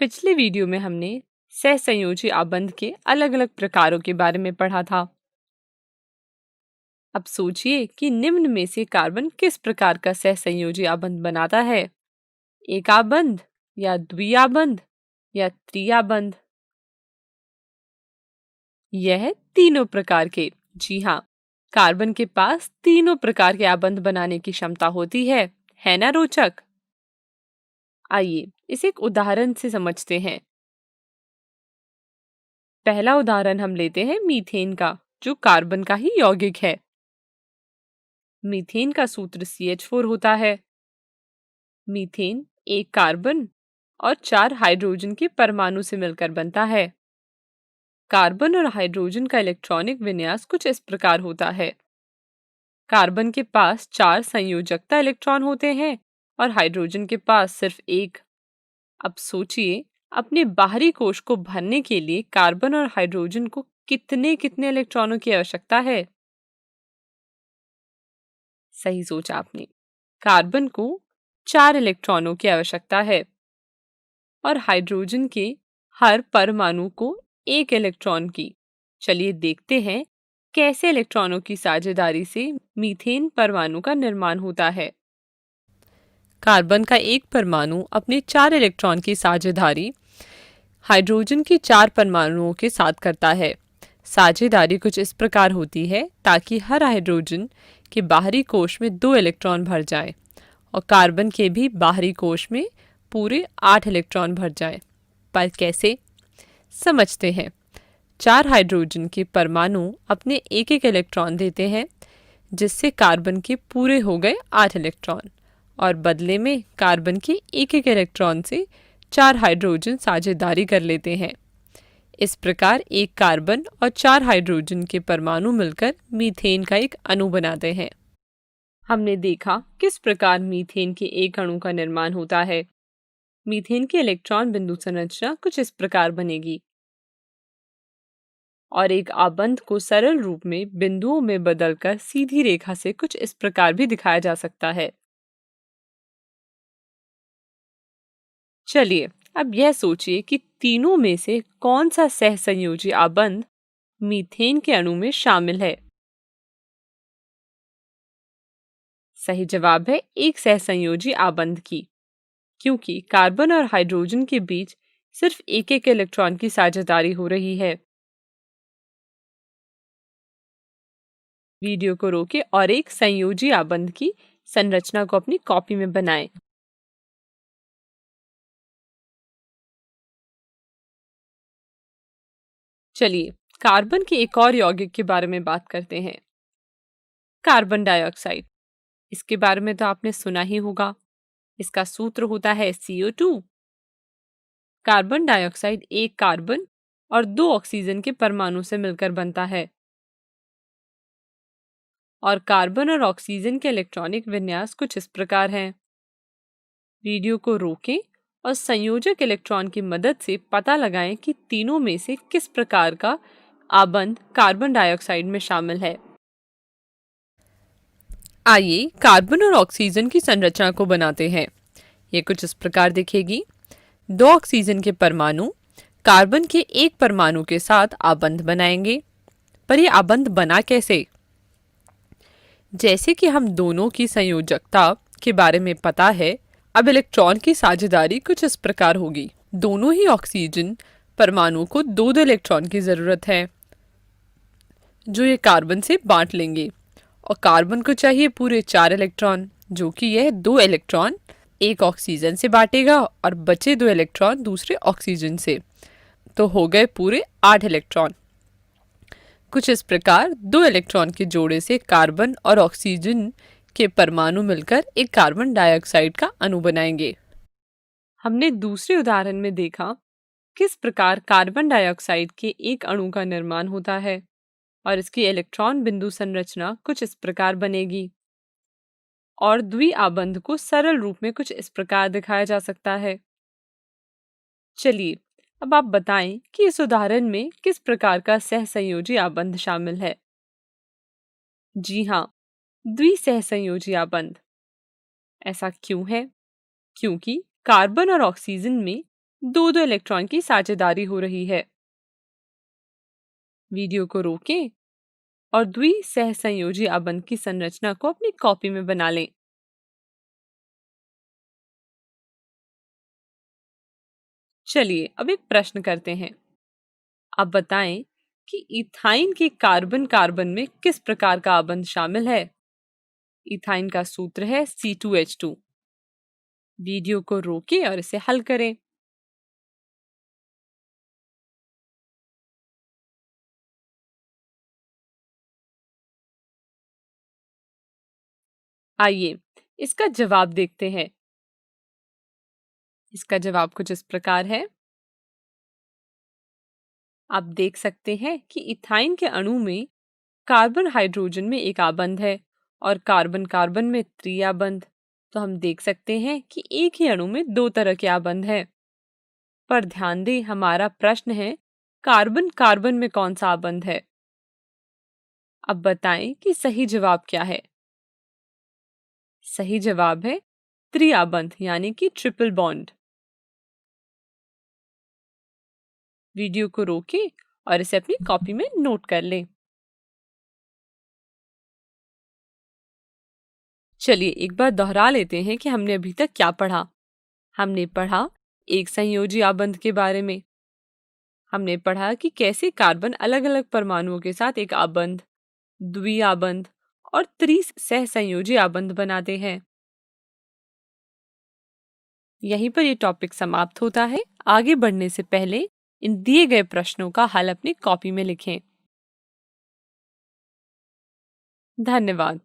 पिछले वीडियो में हमने सहसंयोजी आबंध के अलग अलग प्रकारों के बारे में पढ़ा था। अब सोचिए कि निम्न में से कार्बन किस प्रकार का सहसंयोजी आबंध बनाता है। एक आबंध या द्विआबंध या त्रिआबंध। यह तीनों प्रकार के। जी हाँ, कार्बन के पास तीनों प्रकार के आबंध बनाने की क्षमता होती है ना रोचक? आइए इसे एक उदाहरण से समझते हैं। पहला उदाहरण हम लेते हैं मीथेन का, जो कार्बन का ही यौगिक है। मीथेन का सूत्र CH4 होता है। मीथेन एक कार्बन और 4 हाइड्रोजन के परमाणु से मिलकर बनता है। कार्बन और हाइड्रोजन का इलेक्ट्रॉनिक विन्यास कुछ इस प्रकार होता है। कार्बन के पास 4 संयोजकता इलेक्ट्रॉन होते हैं और हाइड्रोजन के पास सिर्फ एक। अब सोचिए, अपने बाहरी कोश को भरने के लिए कार्बन और हाइड्रोजन को कितने कितने इलेक्ट्रॉनों की आवश्यकता है? सही सोचा आपने। कार्बन को 4 इलेक्ट्रॉनों की आवश्यकता है और हाइड्रोजन के हर परमाणु को 1 इलेक्ट्रॉन की। चलिए देखते हैं कैसे इलेक्ट्रॉनों की साझेदारी से मीथेन परमाणु का निर्माण होता है। कार्बन का एक परमाणु अपने 4 इलेक्ट्रॉन की साझेदारी हाइड्रोजन के 4 परमाणुओं के साथ करता है। साझेदारी कुछ इस प्रकार होती है ताकि हर हाइड्रोजन के बाहरी कोश में 2 इलेक्ट्रॉन भर जाएं और कार्बन के भी बाहरी कोश में पूरे 8 इलेक्ट्रॉन भर जाएं। पर कैसे, समझते हैं। 4 हाइड्रोजन के परमाणु अपने एक एक इलेक्ट्रॉन देते हैं, जिससे कार्बन के पूरे हो गए 8 इलेक्ट्रॉन और बदले में कार्बन के एक एक इलेक्ट्रॉन से 4 हाइड्रोजन साझेदारी कर लेते हैं। इस प्रकार एक कार्बन और 4 हाइड्रोजन के परमाणु मिलकर मीथेन का एक अणु बनाते हैं। हमने देखा किस प्रकार मीथेन के एक अणु का निर्माण होता है। मीथेन की इलेक्ट्रॉन बिंदु संरचना कुछ इस प्रकार बनेगी और एक आबंध को सरल रूप में बिंदुओं में बदलकर सीधी रेखा से कुछ इस प्रकार भी दिखाया जा सकता है। चलिए अब यह सोचिए कि तीनों में से कौन सा सहसंयोजी आबंध मीथेन के अणु में शामिल है। सही जवाब है एक सहसंयोजी आबंध की, क्योंकि कार्बन और हाइड्रोजन के बीच सिर्फ एक एक इलेक्ट्रॉन की साझेदारी हो रही है। वीडियो को रोकें और एक संयोजी आबंध की संरचना को अपनी कॉपी में बनाएं। चलिए कार्बन के एक और यौगिक के बारे में बात करते हैं, कार्बन डाइऑक्साइड। इसके बारे में तो आपने सुना ही होगा। इसका सूत्र होता है CO2। कार्बन डाइऑक्साइड एक कार्बन और 2 ऑक्सीजन के परमाणु से मिलकर बनता है और कार्बन और ऑक्सीजन के इलेक्ट्रॉनिक विन्यास कुछ इस प्रकार हैं। वीडियो को रोकें और संयोजक इलेक्ट्रॉन की मदद से पता लगाएं कि तीनों में से किस प्रकार का आबंध कार्बन डाइऑक्साइड में शामिल है। आइए कार्बन और ऑक्सीजन की संरचना को बनाते हैं। ये कुछ इस प्रकार दिखेगी। 2 ऑक्सीजन के परमाणु कार्बन के एक परमाणु के साथ आबंध बनाएंगे। पर ये आबंध बना कैसे? जैसे कि हम दोनों की संयोजकता के बारे में पता है, अब इलेक्ट्रॉन की साझेदारी कुछ इस प्रकार होगी। दोनों ही ऑक्सीजन परमाणु को 2 इलेक्ट्रॉन की जरूरत है, जो ये कार्बन से बांट लेंगे और कार्बन को चाहिए पूरे 4 इलेक्ट्रॉन, जो कि यह 2 इलेक्ट्रॉन एक ऑक्सीजन से बांटेगा और बचे 2 इलेक्ट्रॉन दूसरे ऑक्सीजन से। तो हो गए पूरे 8 इलेक्ट्रॉन। कुछ इस प्रकार 2 इलेक्ट्रॉन के जोड़े से कार्बन और ऑक्सीजन के परमाणु मिलकर एक कार्बन डाइऑक्साइड का अणु बनाएंगे। हमने दूसरे उदाहरण में देखा किस प्रकार कार्बन डाइऑक्साइड के एक अणु का निर्माण होता है और इसकी इलेक्ट्रॉन बिंदु संरचना कुछ इस प्रकार बनेगी और द्विआबंध को सरल रूप में कुछ इस प्रकार दिखाया जा सकता है। चलिए अब आप बताएं कि इस उदाहरण में किस प्रकार का सहसंयोजी आबंध शामिल है। जी हाँ, द्विसहसंयोजी आबंध। ऐसा क्यों है? क्योंकि कार्बन और ऑक्सीजन में दो दो इलेक्ट्रॉन की साझेदारी हो रही है। वीडियो को रोकें और द्विसहसंयोजी आबंध की संरचना को अपनी कॉपी में बना लें। चलिए अब एक प्रश्न करते हैं। आप बताएं कि इथाइन के कार्बन कार्बन में किस प्रकार का आबंध शामिल है। इथाइन का सूत्र है C2H2। वीडियो को रोकें और इसे हल करें। आइए इसका जवाब देखते हैं। इसका जवाब कुछ इस प्रकार है। आप देख सकते हैं कि इथाइन के अणु में कार्बन हाइड्रोजन में एक आबंध है और कार्बन कार्बन में त्रिआबंध। तो हम देख सकते हैं कि एक ही अणु में दो तरह के आबंध हैं। पर ध्यान दें, हमारा प्रश्न है कार्बन कार्बन में कौन सा आबंध है। अब बताएं कि सही जवाब क्या है। सही जवाब है त्रिआबंध यानी कि ट्रिपल बॉन्ड। वीडियो को रोकें और इसे अपनी कॉपी में नोट कर लें। चलिए एक बार दोहरा लेते हैं कि हमने अभी तक क्या पढ़ा। हमने पढ़ा एक संयोजी आबंध के बारे में। हमने पढ़ा कि कैसे कार्बन अलग अलग परमाणुओं के साथ एक आबंध, द्विआबंध और त्रिसहसंयोजी आबंध बनाते हैं। यहीं पर ये टॉपिक समाप्त होता है। आगे बढ़ने से पहले इन दिए गए प्रश्नों का हल अपनी कॉपी में लिखें। धन्यवाद।